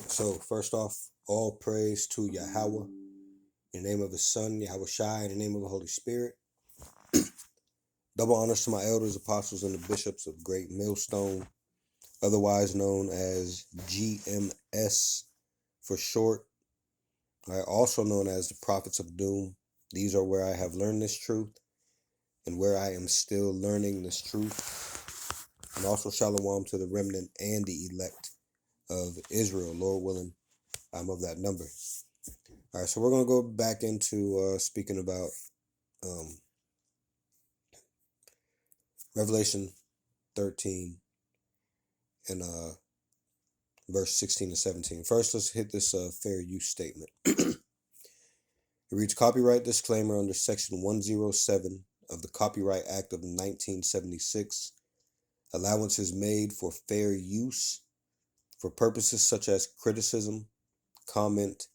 So first off, all praise to Yahweh, in the name of His Son, Yahweh Shai, in the name of the Holy Spirit. Double honors to my elders, apostles, and the bishops of Great Millstone, otherwise known as GMS for short. Also known as the Prophets of Doom. These are where I have learned this truth and where I am still learning this truth. And also shalom to the remnant and the elect of Israel, Lord willing, I'm of that number. All right, so we're going to go back into speaking about Revelation 13 and verse 16 and 17. First, let's hit this fair use statement. It reads, copyright disclaimer under Section 107 of the Copyright Act of 1976. Allowance is made for fair use for purposes such as criticism, comment,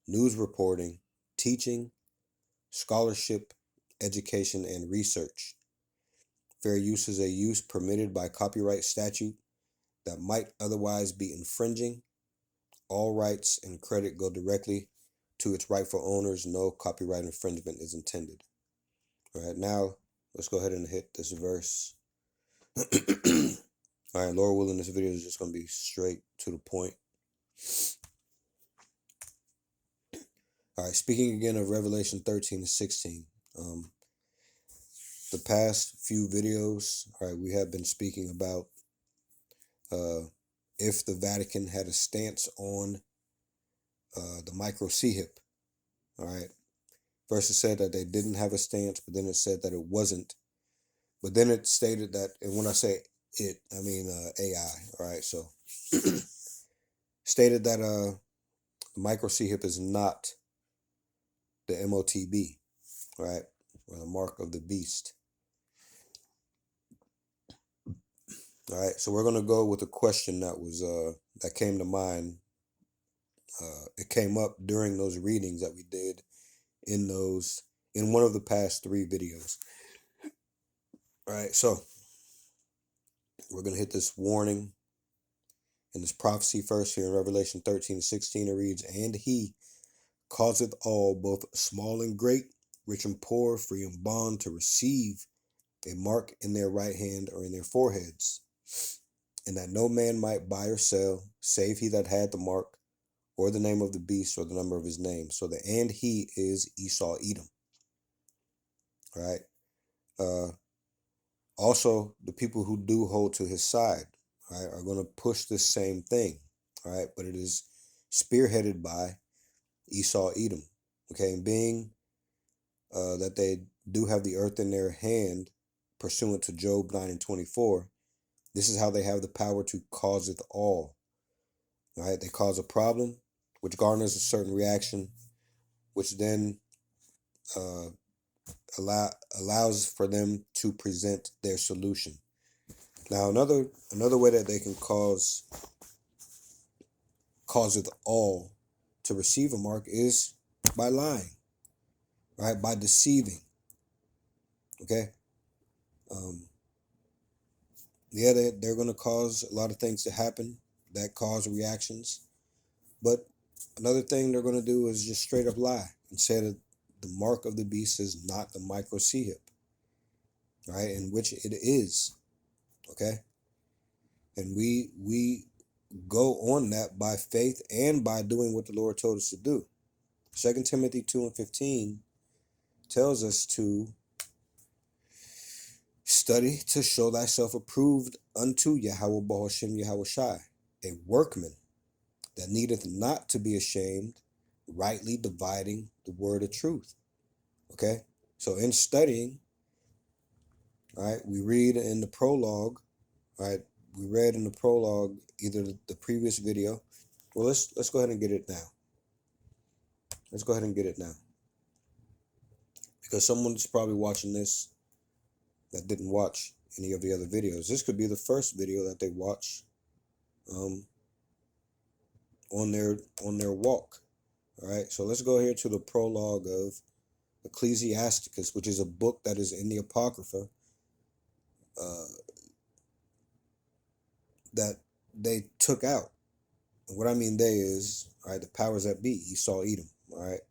news reporting, teaching, scholarship, education, and research. Fair use is a use permitted by copyright statute that might otherwise be infringing. All rights and credit go directly to its rightful owners. No copyright infringement is intended. All right, now let's go ahead and hit this verse. All right, Lord willing, this video is just going to be straight to the point. All right, speaking again of Revelation 13 and 16. The past few videos, all right, we have been speaking about if the Vatican had a stance on the micro-CHIP. All right. First it said that they didn't have a stance, but then it said that it wasn't. But then it stated that, and when I say it, I mean AI. All right. So stated that the micro-CHIP is not the MOTB, right? Or the mark of the beast. All right. So we're gonna go with a question that was that came to mind. It came up during those readings that we did in one of the past 3 videos. All right, so we're going to hit this warning and this prophecy first here in Revelation 13 and 16. It reads, and he causeth all, both small and great, rich and poor, free and bond, to receive a mark in their right hand or in their foreheads, and that no man might buy or sell, save he that had the mark, or the name of the beast, or the number of his name. So the and he is Esau, Edom. All right. Also, the people who do hold to his side, right, are going to push this same thing, all right, but it is spearheaded by Esau, Edom, okay, and being that they do have the earth in their hand, pursuant to Job 9 and 24, this is how they have the power to causeth all, right? They cause a problem, which garners a certain reaction, which then allows for them to present their solution. Now, another way that they can causeth all to receive a mark is by lying, right? By deceiving. Okay. Yeah, they're going to cause a lot of things to happen that cause reactions. But another thing they're going to do is just straight up lie and say that the mark of the beast is not the micro-CHIP, right? In which it is. Okay. And we go on that by faith and by doing what the Lord told us to do. 2 Timothy 2 and 15 tells us to study to show thyself approved unto Yahweh Bahashem Yahweh Shai, a workman that needeth not to be ashamed, rightly dividing the word of truth. Okay? So in studying, all right, we read in the prologue, all right, we read in the prologue either the previous video. Well, let's go ahead and get it now. Let's go ahead and get it now. Because someone's probably watching this that didn't watch any of the other videos. This could be the first video that they watch on their walk. All right, so let's go here to the prologue of Ecclesiasticus, which is a book that is in the Apocrypha that they took out. And what I mean they is, all right, the powers that be, Esau, Edom, all right?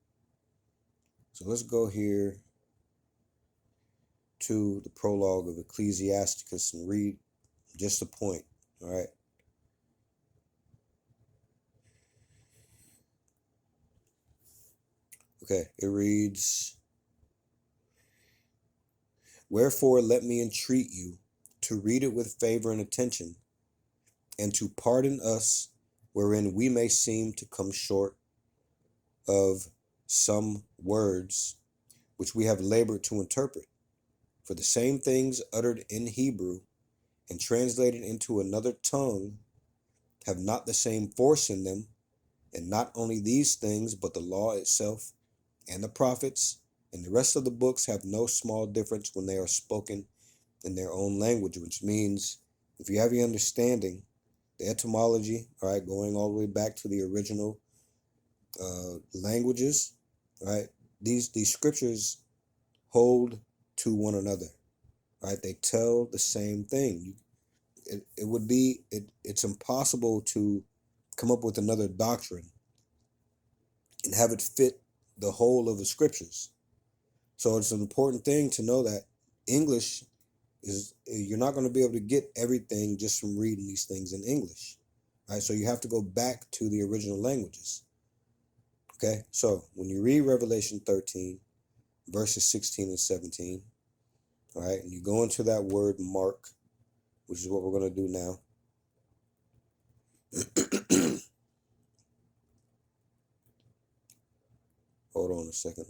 So let's go here to the prologue of Ecclesiasticus and read just a point, all right? Okay, it reads, "Wherefore let me entreat you to read it with favor and attention, and to pardon us wherein we may seem to come short of some words which we have labored to interpret. For the same things uttered in Hebrew and translated into another tongue have not the same force in them, and not only these things, but the law itself and the prophets and the rest of the books have no small difference when they are spoken in their own language," which means if you have your understanding, the etymology, all right, going all the way back to the original languages, right? These scriptures hold to one another, right? They tell the same thing. It's impossible to come up with another doctrine and have it fit the whole of the scriptures. So it's an important thing to know that English is, you're not going to be able to get everything just from reading these things in English, right? So you have to go back to the original languages. Okay, so when you read Revelation 13, verses 16 and 17, all right, and you go into that word mark, which is what we're going to do now. Hold on a second.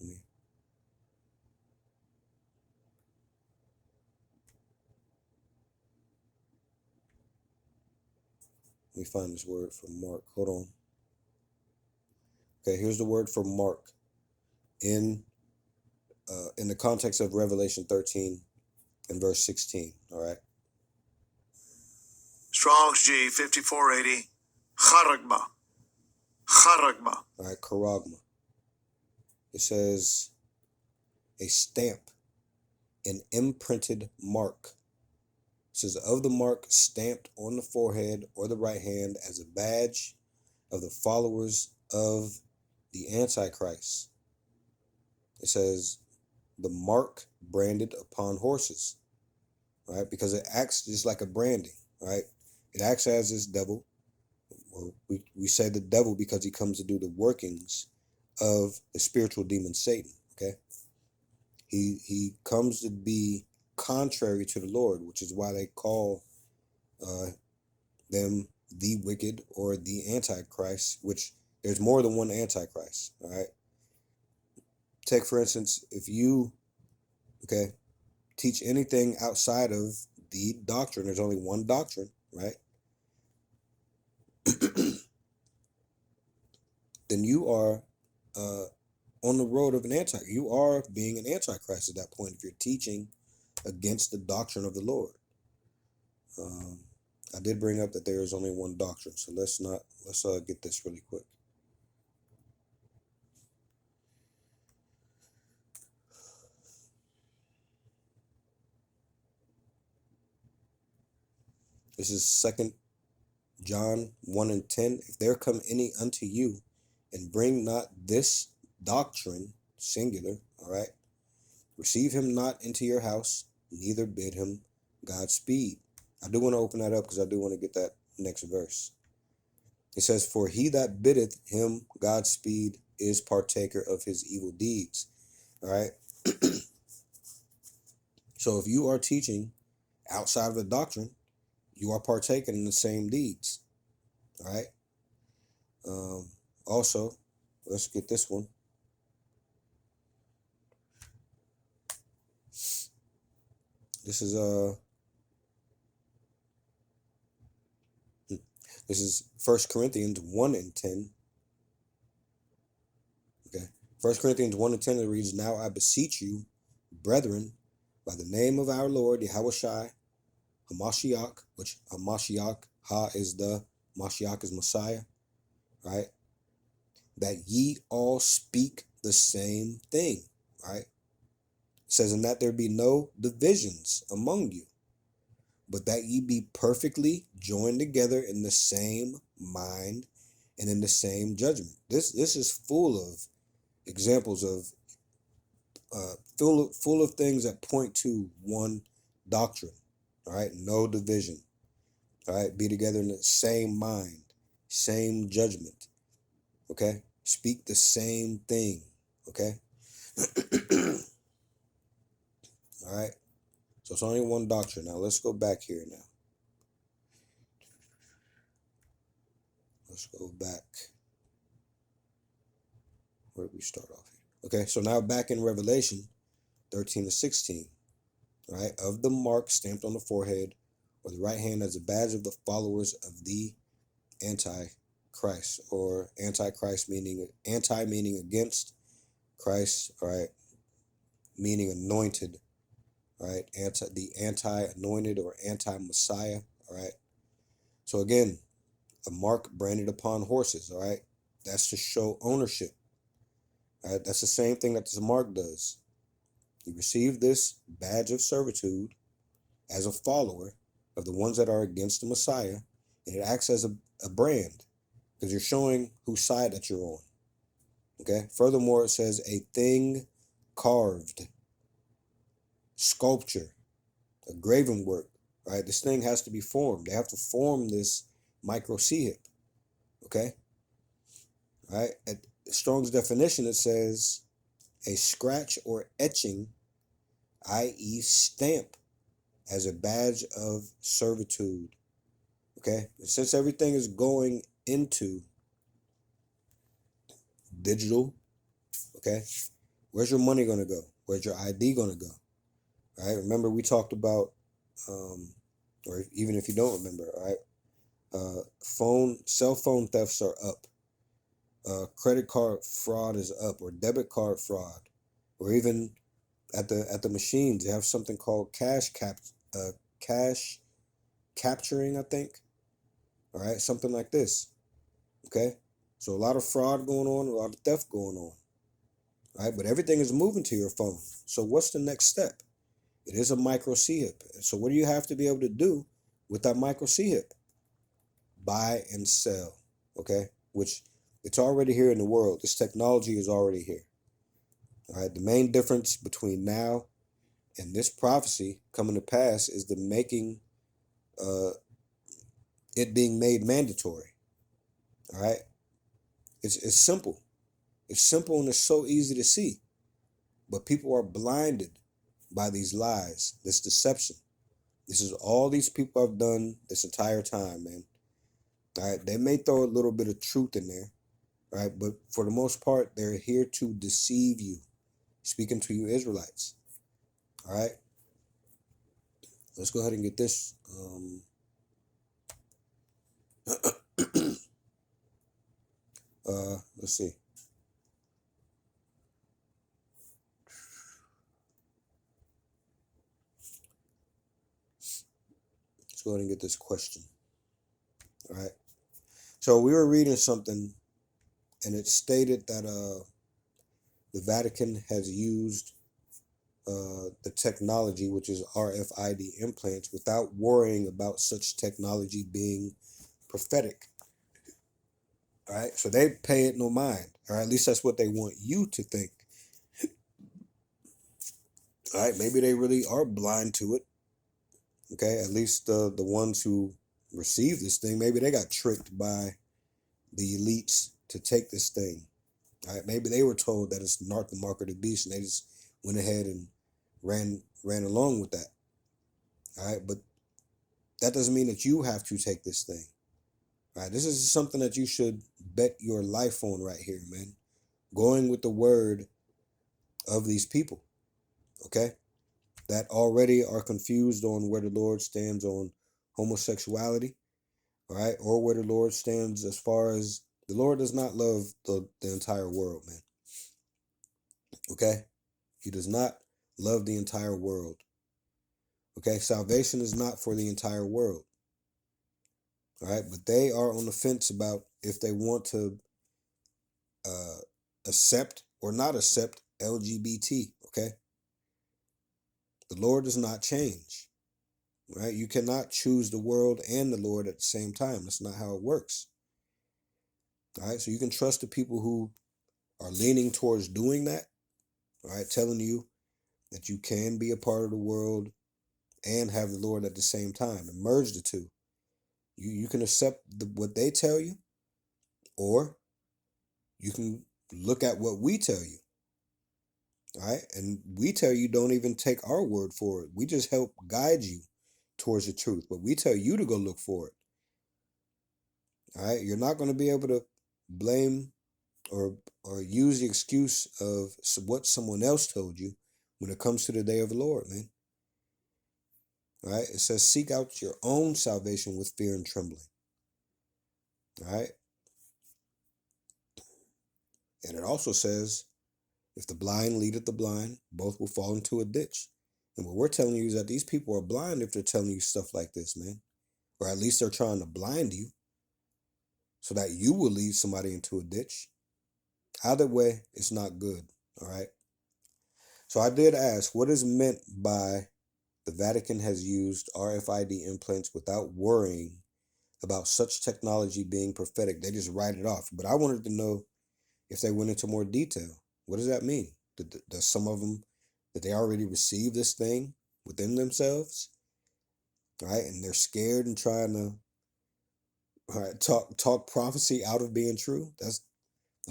Let me find this word for mark. Hold on. Okay, here's the word for mark in the context of Revelation 13 and verse 16. All right. Strong's G 5480. Charagma. Charagma. All right, charagma. It says a stamp, an imprinted mark. It says of the mark stamped on the forehead or the right hand as a badge of the followers of the Antichrist. It says the mark branded upon horses, right? Because it acts just like a branding, right? It acts as this devil. Well, we say the devil because he comes to do the workings of the spiritual demon Satan, okay? He comes to be contrary to the Lord, which is why they call them the wicked or the Antichrist, which there's more than one Antichrist, all right? Take, for instance, if you, okay, teach anything outside of the doctrine, there's only one doctrine, right? Then you are on the road of an antichrist. You are being an antichrist at that point if you're teaching against the doctrine of the Lord. I did bring up that there is only one doctrine, so let's get this really quick. This is 2 John 1 and 10. If there come any unto you and bring not this doctrine, singular, all right, receive him not into your house, neither bid him Godspeed. I do want to open that up because I do want to get that next verse. It says, for he that biddeth him Godspeed is partaker of his evil deeds. All right. So if you are teaching outside of the doctrine, you are partaking in the same deeds. All right. Also, let's get this one. This is 1 Corinthians 1 and 10. Okay. 1 Corinthians 1 and 10, it reads, now I beseech you, brethren, by the name of our Lord Yahushua Hamashiach, which Hamashiach, Ha is the, Mashiach is Messiah, right? That ye all speak the same thing, right? It says, and that there be no divisions among you, but that ye be perfectly joined together in the same mind and in the same judgment. This is full of examples of full of things that point to one doctrine. All right, no division. All right, be together in the same mind, same judgment. Okay, speak the same thing. Okay. All right. So it's only one doctrine. Now let's go back here now. Let's go back. Where did we start off here? Okay, so now back in Revelation 13 to 16. All right, of the mark stamped on the forehead or the right hand as a badge of the followers of the Antichrist, or Antichrist meaning anti meaning against, Christ, all right, meaning anointed, all right, the anti-anointed or anti-Messiah, all right. So again, a mark branded upon horses, all right, that's to show ownership. All right, that's the same thing that this mark does. You receive this badge of servitude as a follower of the ones that are against the Messiah, and it acts as a brand because you're showing whose side that you're on. Okay. Furthermore, it says a thing carved, sculpture, a graven work. Right. This thing has to be formed. They have to form this micro C hip. Okay. Right. At Strong's definition, it says a scratch or etching, i.e., stamp, as a badge of servitude. Okay. And since everything is going into digital, okay, where's your money going to go? Where's your ID going to go? All right. Remember, we talked about, or even if you don't remember, all right, cell phone thefts are up. Credit card fraud is up, or debit card fraud, or even at the machines, they have something called cash capturing, I think. All right, something like this. Okay, so a lot of fraud going on, a lot of theft going on. All right, but everything is moving to your phone. So what's the next step? It is a micro C hip. So what do you have to be able to do with that micro C hip? Buy and sell. Okay, which it's already here in the world. This technology is already here. All right, the main difference between now and this prophecy coming to pass is the making, it being made mandatory. All right, it's simple. It's simple and it's so easy to see, but people are blinded by these lies, this deception. This is all these people have done this entire time, man. All right, they may throw a little bit of truth in there, all right, but for the most part, they're here to deceive you. Speaking to you Israelites. All right, let's go ahead and get this. Let's see. Let's go ahead and get this question. All right. So we were reading something, and it stated that the Vatican has used the technology, which is RFID implants, without worrying about such technology being prophetic. All right. So they pay it no mind, or at least that's what they want you to think. All right. Maybe they really are blind to it. Okay. At least the ones who receive this thing, maybe they got tricked by the elites to take this thing. All right, maybe they were told that it's not the mark of the beast, and they just went ahead and ran along with that. All right, but that doesn't mean that you have to take this thing. All right, this is something that you should bet your life on right here, man. Going with the word of these people, okay, that already are confused on where the Lord stands on homosexuality, all right, or where the Lord stands as far as the Lord does not love the entire world, man. Okay, He does not love the entire world. Okay, salvation is not for the entire world. All right, but they are on the fence about if they want to uh, accept or not accept LGBT. Okay, the Lord does not change. Right, you cannot choose the world and the Lord at the same time. That's not how it works. All right, so you can trust the people who are leaning towards doing that. All right, telling you that you can be a part of the world and have the Lord at the same time and merge the two. You can accept what they tell you, or you can look at what we tell you. All right, and we tell you don't even take our word for it. We just help guide you towards the truth, but we tell you to go look for it. All right, you're not going to be able to blame or use the excuse of what someone else told you when it comes to the day of the Lord, man. All right, it says seek out your own salvation with fear and trembling. All right, and it also says if the blind leadeth the blind, both will fall into a ditch. And what we're telling you is that these people are blind if they're telling you stuff like this, man. Or at least they're trying to blind you so that you will lead somebody into a ditch. Either way, it's not good. All right. So I did ask, what is meant by the Vatican has used RFID implants without worrying about such technology being prophetic? They just write it off. But I wanted to know if they went into more detail. What does that mean? Does some of them that they already received this thing within themselves, right? And they're scared and trying to, all right, talk prophecy out of being true. That's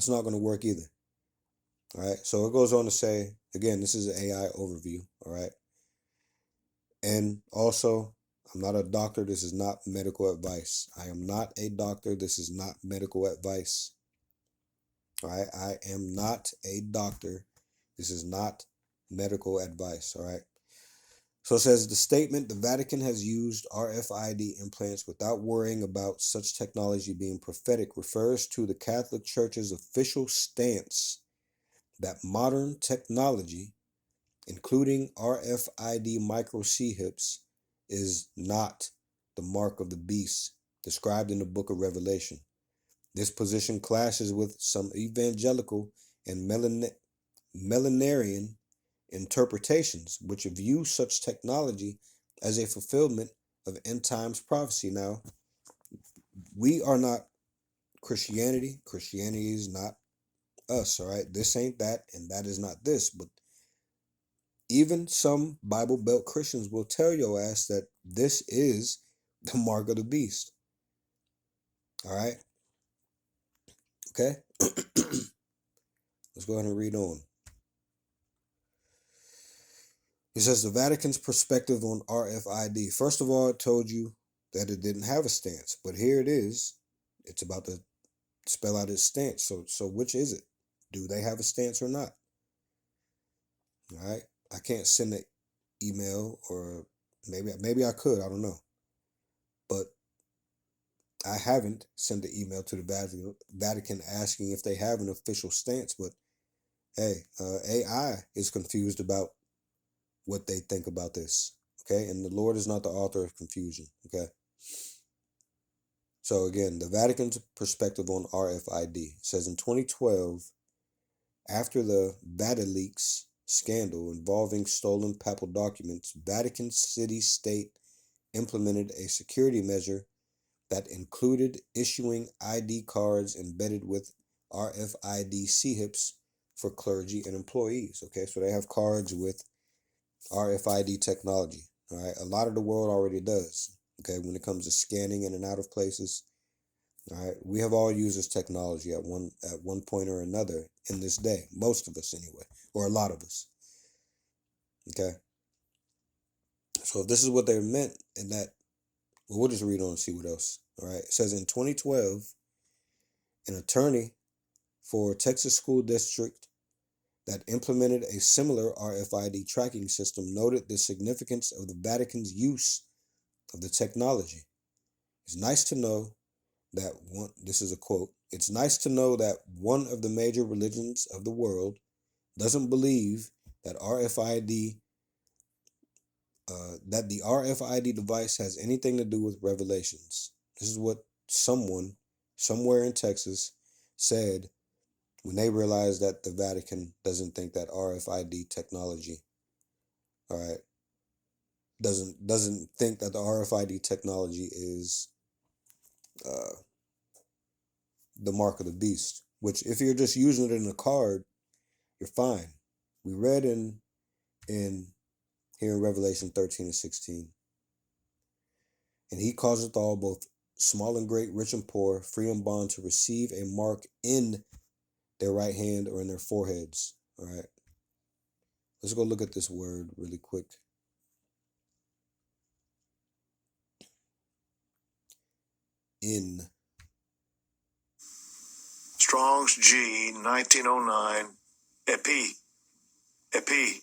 not going to work either. All right. So it goes on to say again, this is an AI overview. All right. And also, I'm not a doctor. This is not medical advice. I am not a doctor. This is not medical advice. All right. I am not a doctor. This is not medical advice. All right. So it says the statement the Vatican has used RFID implants without worrying about such technology being prophetic refers to the Catholic Church's official stance that modern technology, including RFID micro C-hips, is not the mark of the beast described in the book of Revelation. This position clashes with some evangelical and millenarian interpretations, which view such technology as a fulfillment of end times prophecy. Now, we are not Christianity. Christianity is not us, all right? This ain't that, and that is not this. But even some Bible Belt Christians will tell your ass that this is the mark of the beast. All right? Okay? Let's go ahead and read on. It says the Vatican's perspective on RFID. First of all, it told you that it didn't have a stance, but here it is. It's about to spell out its stance. So which is it? Do they have a stance or not? All right. I can't send an email, or maybe I could. I don't know, but I haven't sent an email to the Vatican asking if they have an official stance. But hey, AI is confused about what they think about this. Okay, and the Lord is not the author of confusion. Okay. So again, the Vatican's perspective on RFID says in 2012, after the VatiLeaks scandal involving stolen papal documents, Vatican City State implemented a security measure that included issuing ID cards embedded with RFID C-hips for clergy and employees. Okay, so they have cards with RFID technology. All right, a lot of the world already does. Okay, when it comes to scanning in and out of places. All right, we have all used this technology at one point or another in this day. Most of us, anyway, or a lot of us. Okay, so if this is what they meant, and that, well, we'll just read on and see what else. All right, it says in 2012, an attorney for Texas school district that implemented a similar RFID tracking system noted the significance of the Vatican's use of the technology. It's nice to know that one, this is a quote, it's nice to know that one of the major religions of the world doesn't believe that that the RFID device has anything to do with revelations. This is what someone somewhere in Texas said when they realized that the Vatican doesn't think that RFID technology, all right, doesn't think that the RFID technology is the mark of the beast, which if you're just using it in a card, you're fine. We read in here in Revelation 13 and 16. And he causeth all, both small and great, rich and poor, free and bond, to receive a mark in their right hand or in their foreheads. All right. Let's go look at this word really quick. In. Strong's G 1909. Epi. Epi.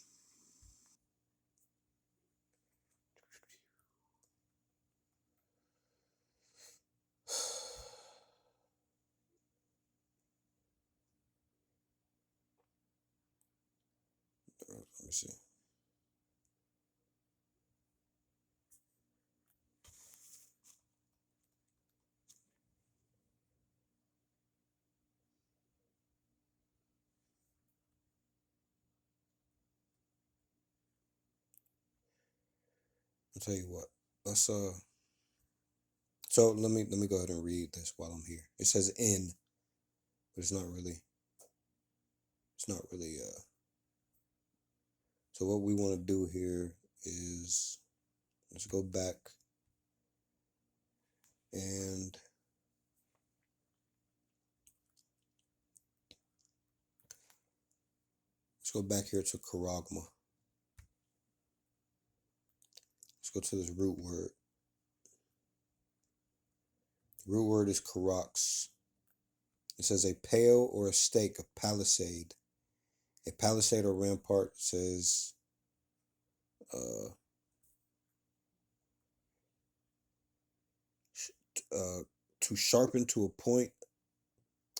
Let me see. I'll tell you what. Let's so let me go ahead and read this while I'm here. It says in, but it's not really so what we want to do here is let's go back and let's go back here to charagma. Let's go to this root word. The root word is karax. It says a pale or a stake, a palisade. A palisade or rampart says to sharpen to a point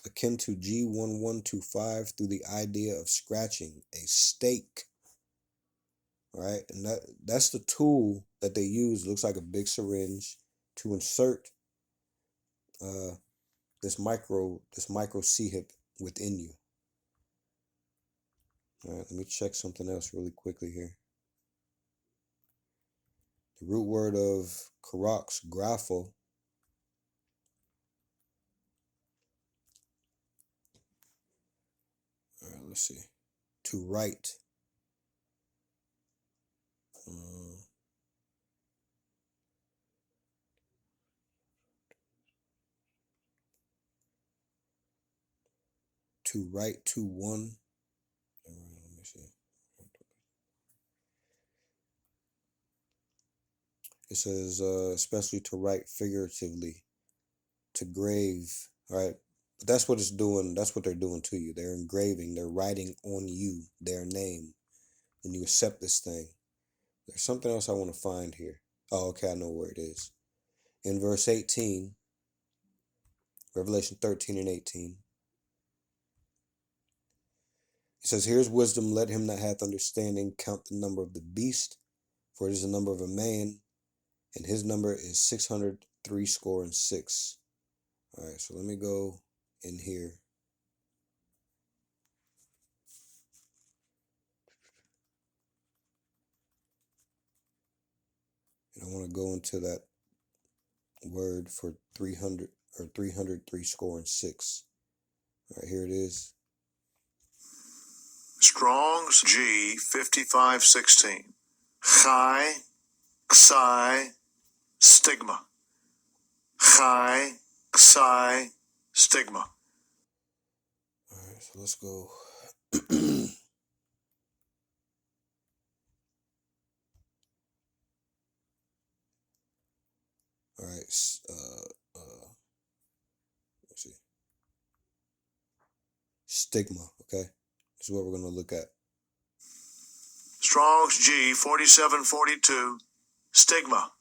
akin to G1125 through the idea of scratching. A stake. Right? And that's the tool that they use. It looks like a big syringe to insert this micro C-hip within you. All right, let me check something else really quickly here. The root word of karax, grapho. All right, let's see. To write. To write to one. Let me see. It says especially to write figuratively, to grave. All right, but that's what it's doing. That's what they're doing to you. They're engraving. They're writing on you their name, and you accept this thing. There's something else I want to find here. Oh, okay, I know where it is. In verse 18, Revelation 13 and 18. It says, here's wisdom, let him that hath understanding count the number of the beast, for it is the number of a man, and his number is 666. All right, so let me go in here. And I want to go into that word for 300 or 303 score and 6. All right, here it is. Strong's G 5516. Chai. Xi. Stigma. Chai. Xi. Stigma. All right, so let's go. All right, let's see. Stigma, okay? This is what we're going to look at. Strong's G 4742. Stigma.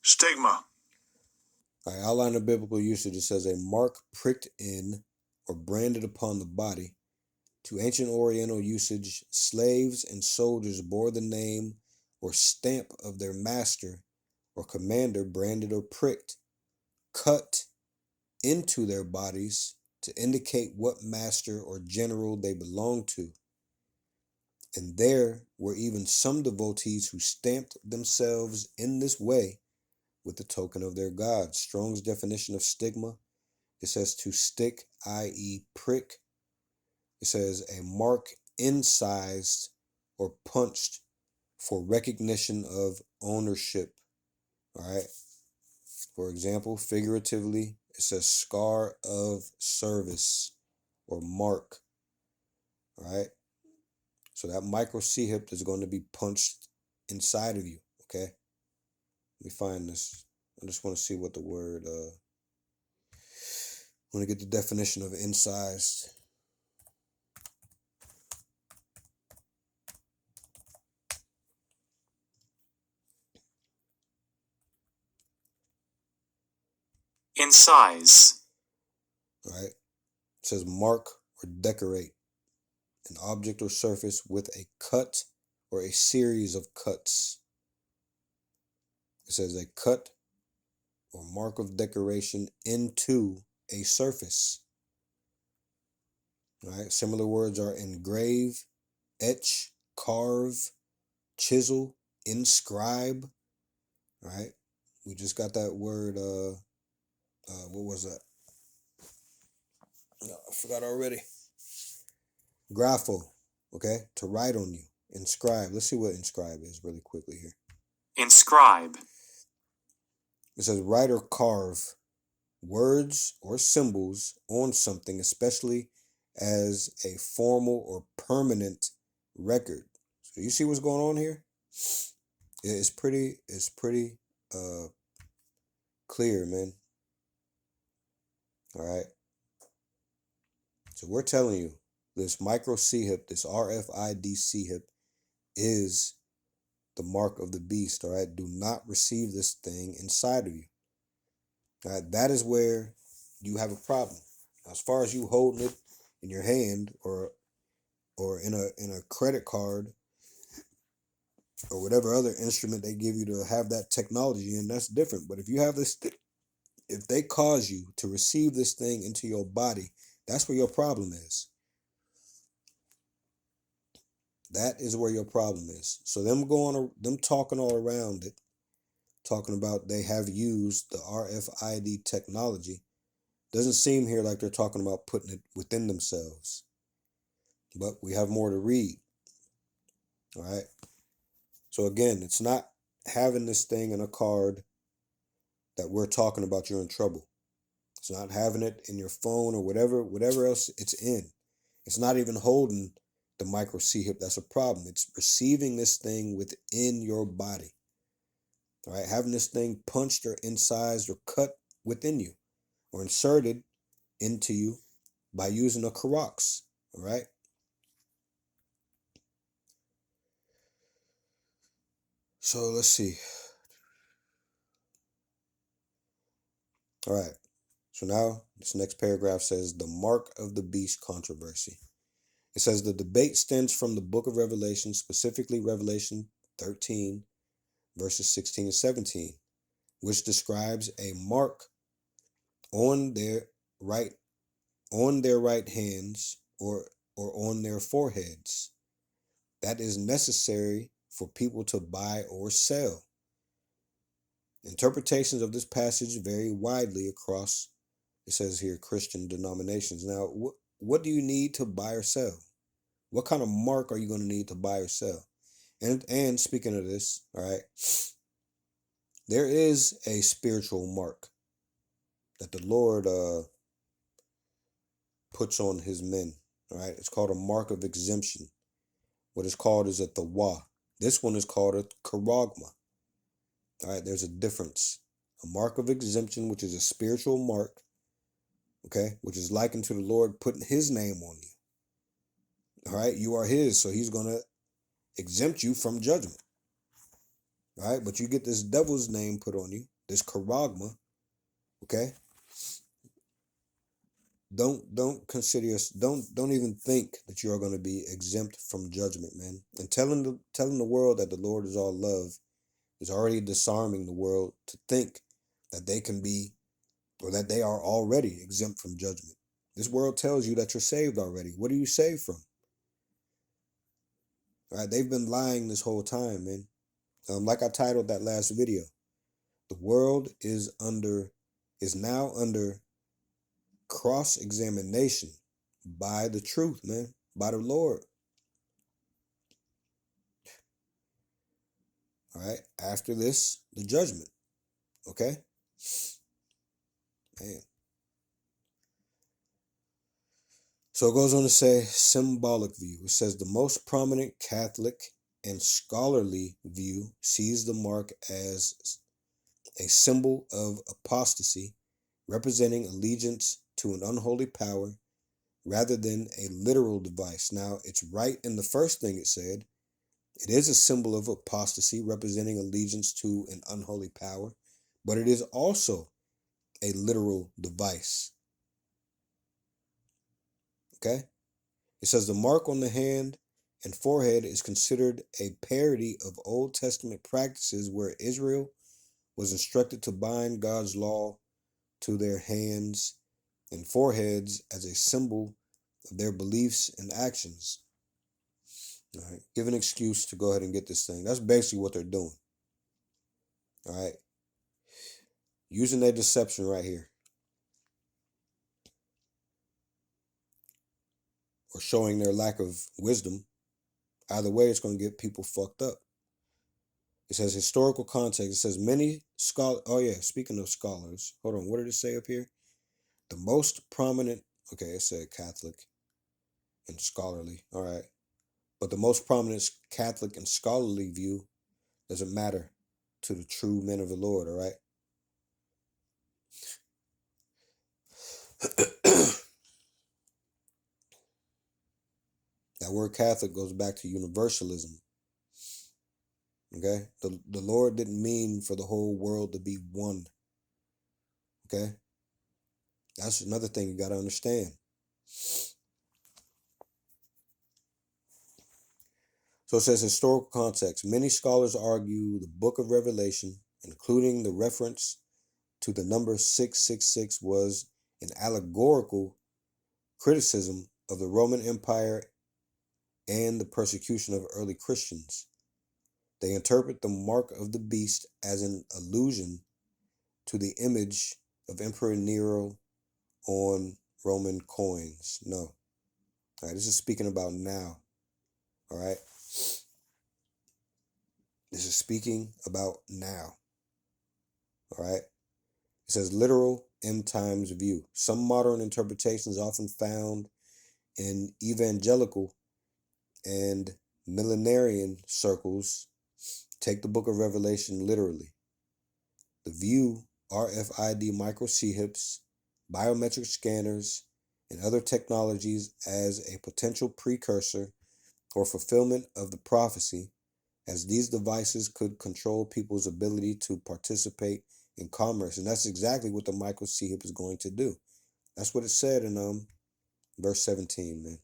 Stigma. All right, outline of biblical usage. It says a mark pricked in or branded upon the body. To ancient Oriental usage, slaves and soldiers bore the name or stamp of their master or commander branded or pricked, cut into their bodies to indicate what master or general they belonged to. And there were even some devotees who stamped themselves in this way with the token of their god. Strong's definition of stigma It says to stick, i.e. prick. It says a mark incised or punched for recognition of ownership. All right. For example, figuratively, it says scar of service or mark. All right. So that micro C hip is going to be punched inside of you. Okay. Let me find this. I just want to see what the word, I want to get the definition of incised. Incise. All right. It says mark or decorate an object or surface with a cut or a series of cuts. It says a cut or mark of decoration into a surface. All right. Similar words are engrave, etch, carve, chisel, inscribe. All right. We just got that word. What was that? No, I forgot already. Grapho. Okay. To write on you. Inscribe. Let's see what inscribe is really quickly here. Inscribe. It says write or carve words or symbols on something, especially as a formal or permanent record. So you see what's going on here? It's pretty clear, man. All right. So we're telling you this micro C hip, this RFID C hip is the mark of the beast. All right. Do not receive this thing inside of you. All right. That is where you have a problem. As far as you holding it in your hand or in a credit card or whatever other instrument they give you to have that technology in, that's different. But if you have this, if they cause you to receive this thing into your body, that's where your problem is. That is where your problem is. So them talking all around it, talking about they have used the RFID technology, doesn't seem here like they're talking about putting it within themselves. But we have more to read. All right. So again, it's not having this thing in a card that we're talking about you're in trouble. It's not having it in your phone or whatever else it's in. It's not even holding the micro C hip. That's a problem. It's receiving this thing within your body. All right, having this thing punched or incised or cut within you or inserted into you by using a Karox. All right. So let's see. All right. So now this next paragraph says the mark of the beast controversy. It says the debate stems from the book of Revelation, specifically Revelation 13, verses 16 and 17, which describes a mark on their right hands or on their foreheads that is necessary for people to buy or sell. Interpretations of this passage vary widely across, it says here, Christian denominations. Now, what do you need to buy or sell? What kind of mark are you going to need to buy or sell? And speaking of this, all right, there is a spiritual mark that the Lord puts on his men. All right, it's called a mark of exemption. What it's called is a tawa. This one is called a karagma. All right, there's a difference. A mark of exemption, which is a spiritual mark, okay, which is likened to the Lord putting his name on you. All right, you are his, so he's going to exempt you from judgment. All right, but you get this devil's name put on you, this karagma, okay? Don't consider us, don't even think that you are going to be exempt from judgment, man. And telling the world that the Lord is all love is already disarming the world to think that they can be, or that they are already exempt from judgment. This world tells you that you're saved already. What are you saved from? All right, they've been lying this whole time, man. Like I titled that last video, the world is now under cross-examination by the truth, man, by the Lord. All right. After this, the judgment. Okay. Man. So it goes on to say symbolic view. It says the most prominent Catholic and scholarly view sees the mark as a symbol of apostasy, representing allegiance to an unholy power rather than a literal device. Now, it's right in the first thing it said. It is a symbol of apostasy, representing allegiance to an unholy power, but it is also a literal device. Okay? It says the mark on the hand and forehead is considered a parody of Old Testament practices where Israel was instructed to bind God's law to their hands and foreheads as a symbol of their beliefs and actions. All right, give an excuse to go ahead and get this thing. That's basically what they're doing. All right, using their deception right here, or showing their lack of wisdom. Either way, it's going to get people fucked up. It says historical context. It says many scholars. Oh yeah, speaking of scholars, hold on. What did it say up here? The most prominent. Okay, it said Catholic and scholarly. All right, but the most prominent Catholic and scholarly view doesn't matter to the true men of the Lord. All right. That word Catholic goes back to universalism. Okay, the Lord didn't mean for the whole world to be one. Okay, that's another thing you got to understand. So it says historical context. Many scholars argue the book of Revelation, including the reference to the number 666, was an allegorical criticism of the Roman Empire and the persecution of early Christians. They interpret the mark of the beast as an allusion to the image of Emperor Nero on Roman coins. No. All right, this is speaking about now. All right. This is speaking about now. All right. It says literal end times view. Some modern interpretations often found in evangelical and millenarian circles take the book of Revelation literally. The view RFID microchips, biometric scanners, and other technologies as a potential precursor or fulfillment of the prophecy, as these devices could control people's ability to participate in commerce. And that's exactly what the microchip is going to do. That's what it said in verse 17, man.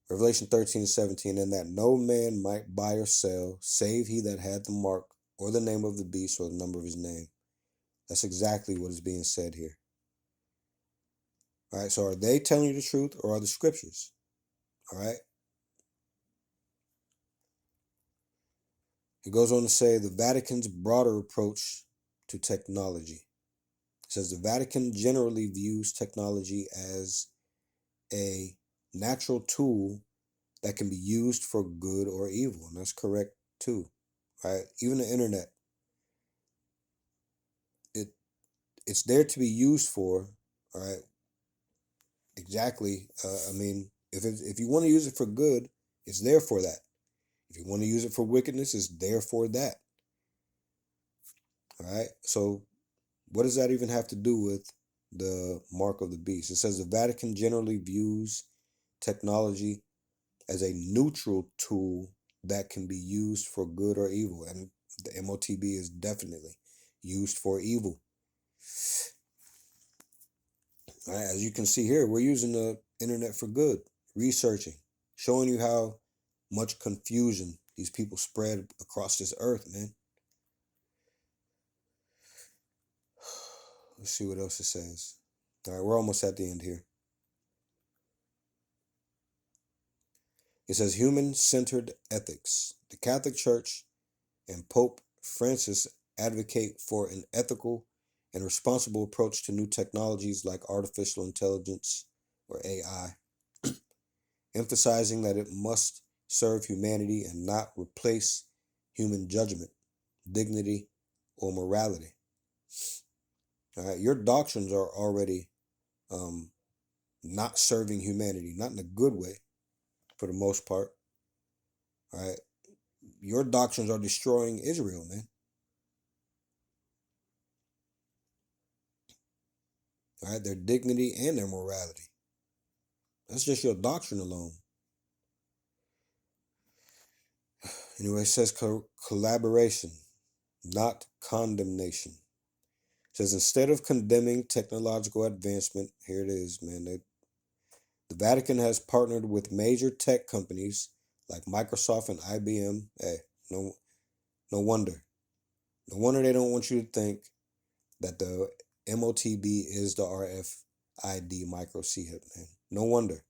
Revelation 13:17, and that no man might buy or sell, save he that had the mark, or the name of the beast, or the number of his name. That's exactly what is being said here. All right, so are they telling you the truth, or are the scriptures? All right. It goes on to say the Vatican's broader approach to technology. It says the Vatican generally views technology as a natural tool that can be used for good or evil, and that's correct too. Right? Even the internet, it's there to be used for. All right. Exactly. I mean, if you want to use it for good, it's there for that. If you want to use it for wickedness, it's there for that. All right. So what does that even have to do with the mark of the beast? It says the Vatican generally views technology as a neutral tool that can be used for good or evil. And the MOTB is definitely used for evil. All right, as you can see here, we're using the internet for good, researching, showing you how much confusion these people spread across this earth, man. Let's see what else it says. All right, we're almost at the end here. It says human-centered ethics. The Catholic Church and Pope Francis advocate for an ethical and responsible approach to new technologies like artificial intelligence or AI, emphasizing that it must serve humanity and not replace human judgment, dignity, or morality. All right, your doctrines are already um, not serving humanity, not in a good way, for the most part. All right, your doctrines are destroying Israel, man. All right, their dignity and their morality. That's just your doctrine alone. Anyway, it says collaboration, not condemnation. It says instead of condemning technological advancement, here it is, man. The Vatican has partnered with major tech companies like Microsoft and IBM. Hey, no, no wonder. No wonder they don't want you to think that the MOTB is the RFID micro chip, man. No wonder.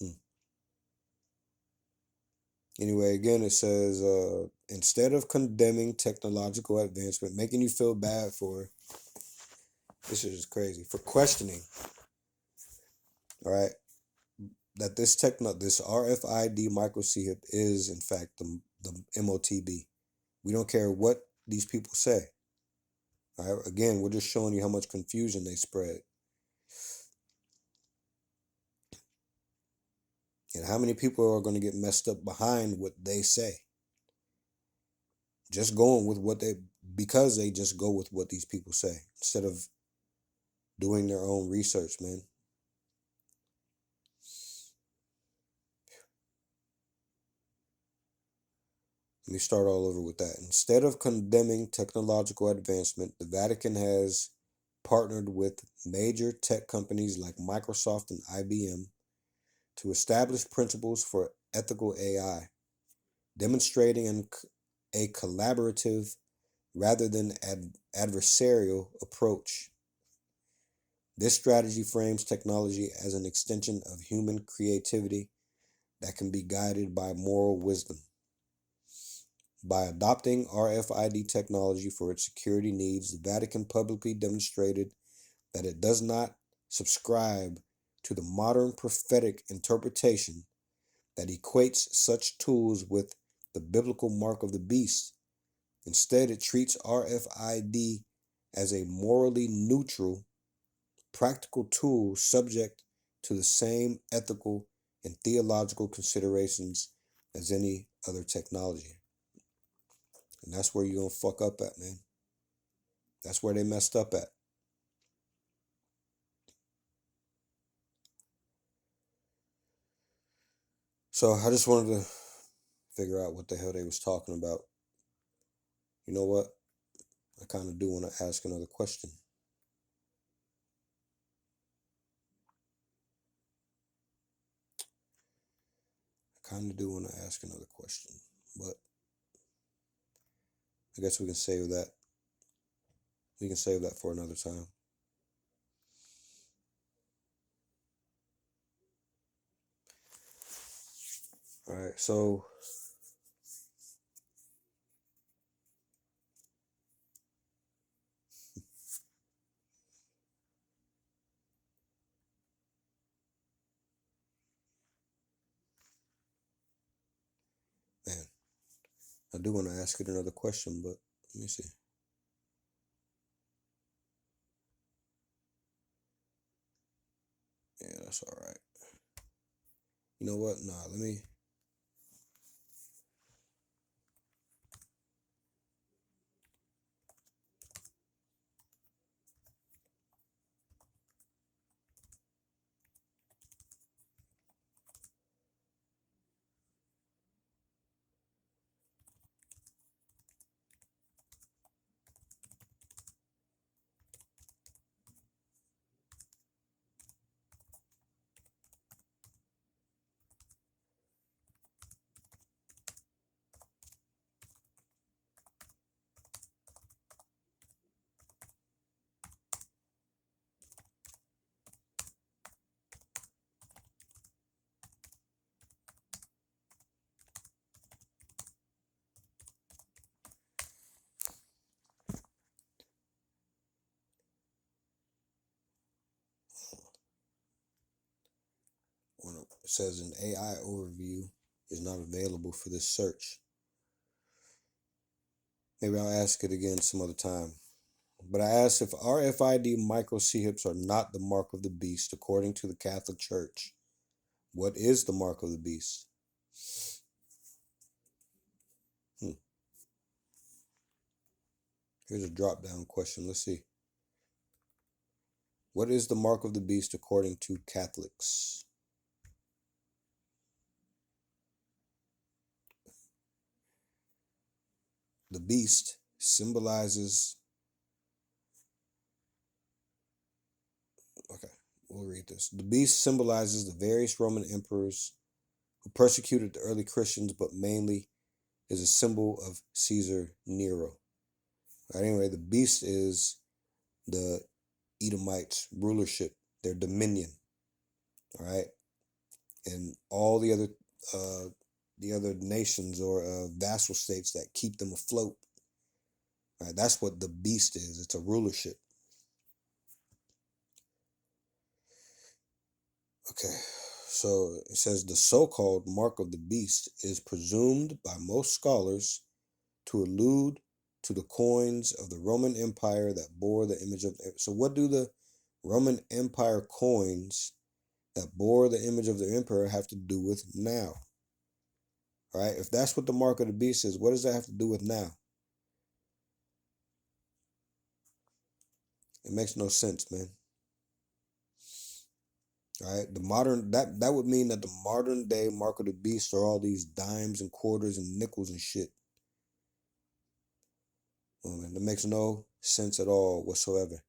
Hmm. Anyway, again, it says instead of condemning technological advancement, making you feel bad for this is just crazy for questioning, all right, that this RFID microchip is in fact the MOTB. We don't care what these people say. All right, again, we're just showing you how much confusion they spread and how many people are going to get messed up behind what they say. Just going with what they because they just go with what these people say instead of doing their own research, man. Let me start all over with that. Instead of condemning technological advancement, the Vatican has partnered with major tech companies like Microsoft and IBM to establish principles for ethical AI, demonstrating a collaborative rather than adversarial approach. This strategy frames technology as an extension of human creativity that can be guided by moral wisdom. By adopting RFID technology for its security needs, the Vatican publicly demonstrated that it does not subscribe to the modern prophetic interpretation that equates such tools with the biblical mark of the beast. Instead, it treats RFID as a morally neutral, practical tool subject to the same ethical and theological considerations as any other technology. And that's where you're going to fuck up at, man. That's where they messed up at. So I just wanted to figure out what the hell they was talking about. You know what? I kind of do want to ask another question. I kind of do want to ask another question, but I guess we can save that. We can save that for another time. All right, so man, I do want to ask it another question, but let me see. Yeah, that's all right. You know what? Nah, let me. says an AI overview is not available for this search. Maybe I'll ask it again some other time. But I asked if RFID micro CHIPs are not the mark of the beast according to the Catholic Church. What is the mark of the beast? Here's a drop-down question. Let's see. What is the mark of the beast according to Catholics? The beast symbolizes... Okay, we'll read this. The beast symbolizes the various Roman emperors who persecuted the early Christians, but mainly is a symbol of Caesar Nero. Right, anyway, the beast is the Edomites' rulership, their dominion. All right, and all the other nations or vassal states that keep them afloat. Right, that's what the beast is. It's a rulership. Okay, so it says the so-called mark of the beast is presumed by most scholars to allude to the coins of the Roman Empire that bore the image of... So what do the Roman Empire coins that bore the image of the emperor have to do with now? All right, if that's what the mark of the beast is, what does that have to do with now? It makes no sense, man. All right, the modern that would mean that the modern day mark of the beast are all these dimes and quarters and nickels and shit. Oh, man, that makes no sense at all whatsoever.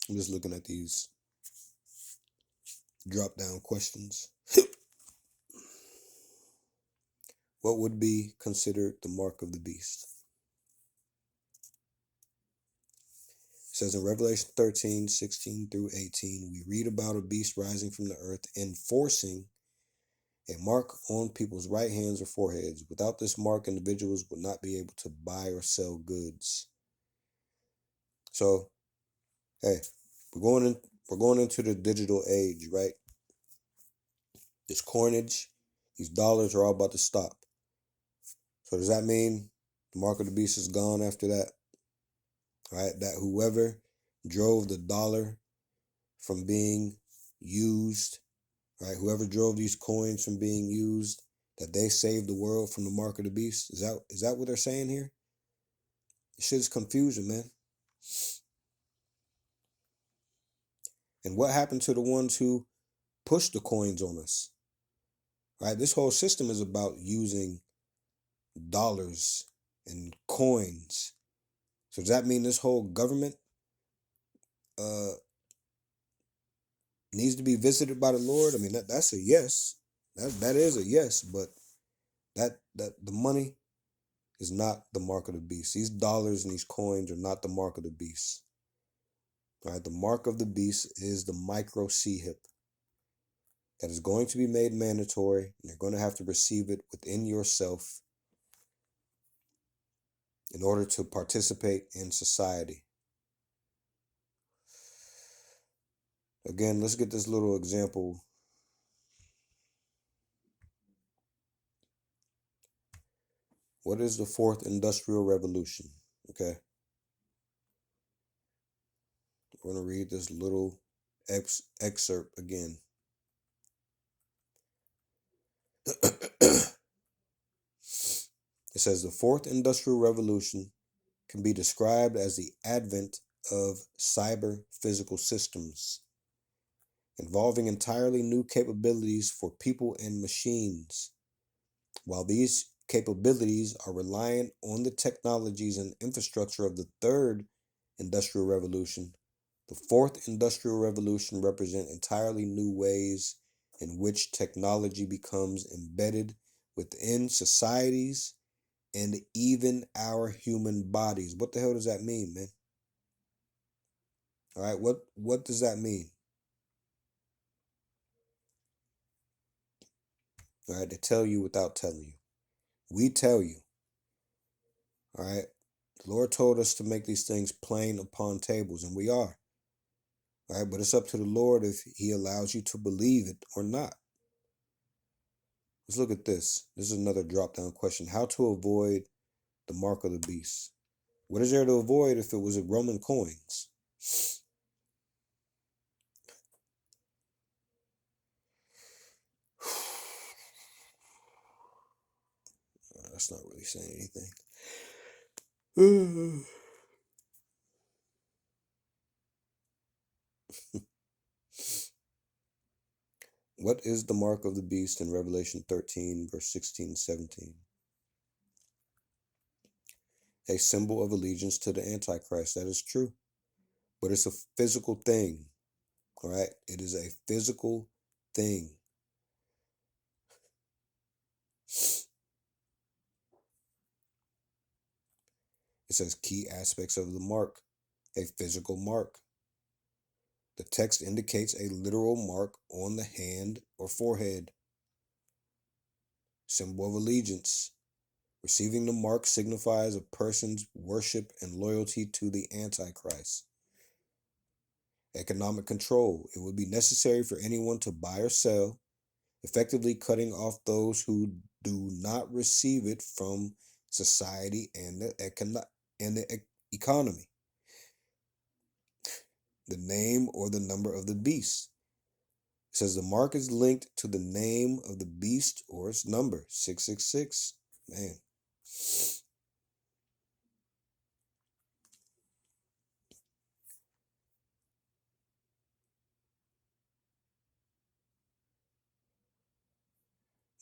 I'm just looking at these drop down questions. What would be considered the mark of the beast? It says in Revelation 13, 16 through 18, we read about a beast rising from the earth, enforcing a mark on people's right hands or foreheads. Without this mark, individuals would not be able to buy or sell goods. So, hey, we're going into the digital age, right? This coinage, these dollars are all about to stop. So does that mean the mark of the beast is gone after that? Right? That whoever drove the dollar from being used, right? Whoever drove these coins from being used, that they saved the world from the mark of the beast. Is that what they're saying here? This shit is confusion, man. And what happened to the ones who pushed the coins on us? Right? This whole system is about using dollars and coins. So does that mean this whole government uh needs to be visited by the Lord? I mean, that's a yes. That is a yes, but that the money is not the mark of the beast. These dollars and these coins are not the mark of the beast. All right, the mark of the beast is the micro CHIP that is going to be made mandatory, and you're going to have to receive it within yourself in order to participate in society. Again, let's get this little example. What is the fourth industrial revolution? Okay. We're going to read this little excerpt again. It says the fourth industrial revolution can be described as the advent of cyber physical systems involving entirely new capabilities for people and machines. While these capabilities are reliant on the technologies and infrastructure of the third industrial revolution, the fourth industrial revolution represents entirely new ways in which technology becomes embedded within societies and even our human bodies. What the hell does that mean, man? All right, what does that mean? All right, they tell you without telling you. We tell you. All right, the Lord told us to make these things plain upon tables, and we are. All right, but it's up to the Lord if He allows you to believe it or not. Let's look at this. This is another drop-down question. How to avoid the mark of the beast? What is there to avoid if it was Roman coins? That's not really saying anything. What is the mark of the beast in Revelation 13, verse 16 and 17? A symbol of allegiance to the Antichrist. That is true. But it's a physical thing. All right? It is a physical thing. It says key aspects of the mark. A physical mark. The text indicates a literal mark on the hand or forehead. Symbol of allegiance. Receiving the mark signifies a person's worship and loyalty to the Antichrist. Economic control. It would be necessary for anyone to buy or sell, effectively cutting off those who do not receive it from society and the economy. The name or the number of the beast. It says the mark is linked to the name of the beast or its number, 666. Man.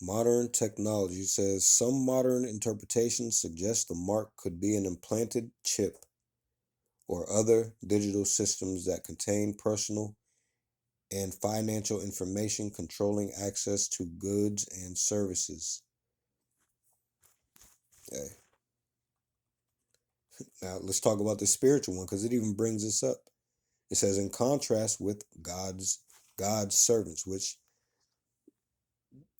Modern technology says some modern interpretations suggest the mark could be an implanted chip or other digital systems that contain personal and financial information controlling access to goods and services. Okay. Now let's talk about the spiritual one because it even brings this up. It says in contrast with God's servants, which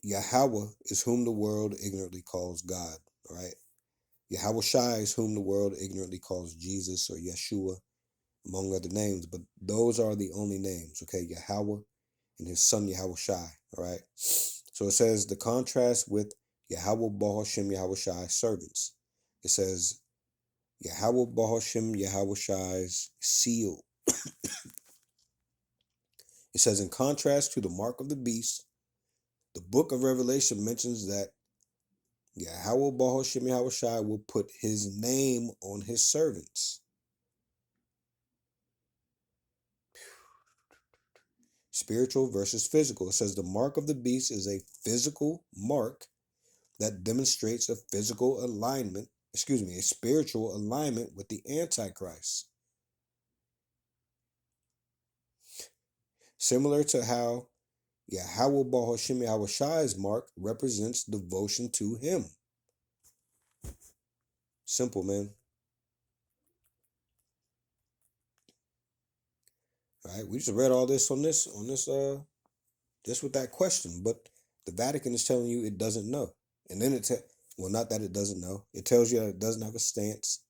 Yahweh is whom the world ignorantly calls God, right? Yahweh Shai is whom the world ignorantly calls Jesus or Yeshua, among other names, but those are the only names, okay? Yahweh and his son Yahweh Shai, all right? So it says the contrast with Yahweh Bahashem Yahweh Shai servants. It says Yahweh Bahashem Yahweh Shai's seal. It says in contrast to the mark of the beast, the book of Revelation mentions that Yahweh Bahashem Yahweh Shai will put his name on his servants. Spiritual versus physical. It says the mark of the beast is a physical mark that demonstrates a physical alignment, a spiritual alignment with the Antichrist. Similar to how Yahweh Bahashem Yahweh Shai's mark represents devotion to him. Simple, man. All right, we just read all this on this, just with that question, but the Vatican is telling you it doesn't know. And then well, not that it doesn't know. It tells you that it doesn't have a stance.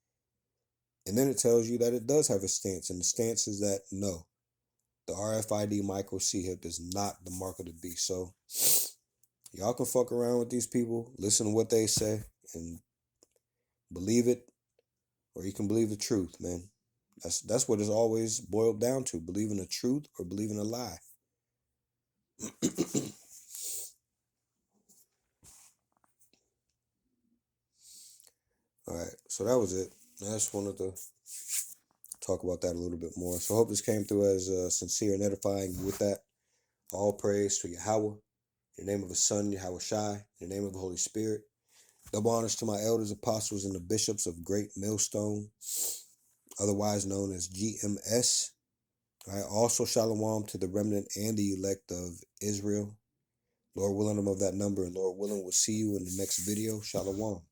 And then it tells you that it does have a stance. And the stance is that no, the RFID microchip is not the mark of the beast. So y'all can fuck around with these people, listen to what they say, and believe it, or you can believe the truth, man. That's what it's always boiled down to: believing the truth or believing a lie. All right, so that was it. I just wanted to talk about that a little bit more. So I hope this came through as sincere and edifying. And with that, all praise to Yahweh, in the name of His Son, Yahweh Shai, in the name of the Holy Spirit. Double honors to my elders, apostles, and the bishops of Great Millstone, otherwise known as GMS. All right, also shalom to the remnant and the elect of Israel. Lord willing, I'm of that number, and Lord willing, we'll see you in the next video. Shalom.